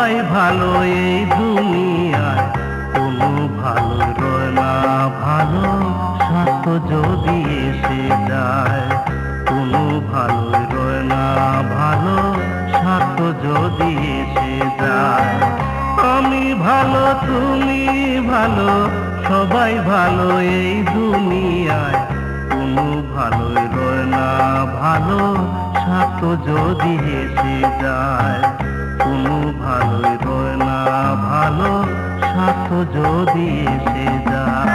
সবাই ভালো এই দুনিয়ায়, কোনো ভালো রয় না ভালো স্বার্থ যদি এসে যায়। কোনো ভালো রয় না ভালো স্বার্থ যদি এসে যায়। আমি ভালো তুমি ভালো সবাই ভালো এই দুনিয়ায়, কোনো ভালো রয় না ভালো স্বার্থ যদি এসে যায়। কোনো ভালো রয় না ভালো স্বার্থ যদি এসে যায়।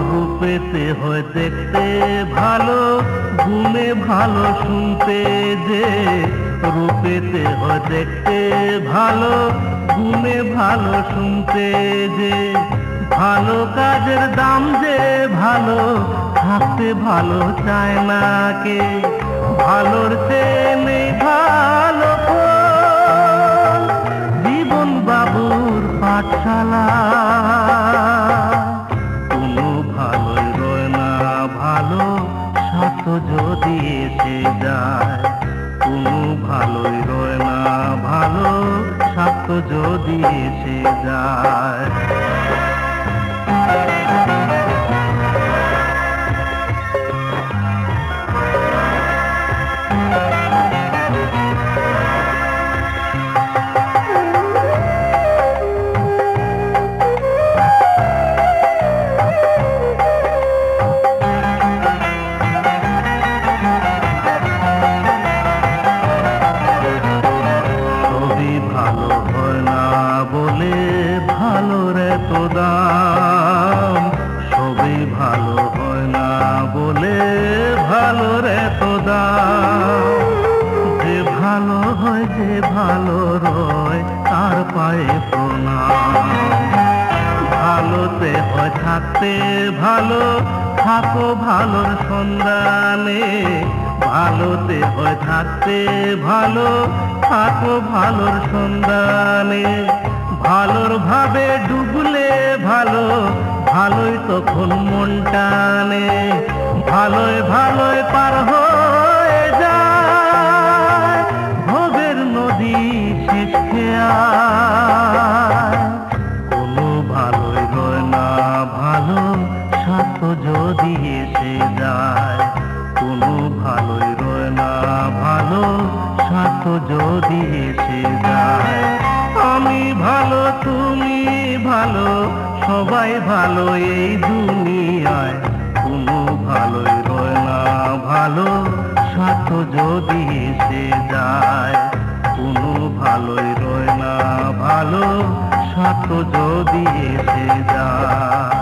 রূপেতে হয় দেখতে ভালো, গুণে ভালো শুনতে যে। রূপেতে হয় দেখতে ভালো, গুণে ভালো শুনতে যে। ভালো কাজের দাম যে ভালো, থাকতে ভালো চায় না কে। ভালোর চেয়ে নেই ভালো ফল, জীবন বাবুর পাঠশালা। স্বার্থ যদি এসে যায়। কোনো ভালোই রয় না ভালো স্বার্থ যদি এসে যায়। ভালোর এত দাম, সবই ভালো হয় না বলে ভালোর এত দাম। যে ভালো হয় যে ভালো রয় তার পায়ে প্রণাম। ভালোতে হয় থাকতে ভালো, থাকো ভালোর সন্ধানে। ভালোতে হয় থাকতে ভালো, থাকো ভালোর সন্ধানে। ভালোর ভাবে ডুবলে ভালো, ভালোই তখন মন টানে। ভালোয় ভালোয় পার হয়ে যায়, ভোগের নদী শেষ খেয়ায়। কোনো ভালোই রয় না ভালো স্বার্থ যদি এসে যায়। কোনো ভালোই রয় না ভালো স্বার্থ যদি এসে যায়। আমি ভালো তুমি ভালো সবাই ভালো এই দুনিয়ায়, কোনো ভালোই রয় না ভালো স্বার্থ যদি এসে যায়। কোনো ভালোই রয় না ভালো স্বার্থ যদি এসে যায়।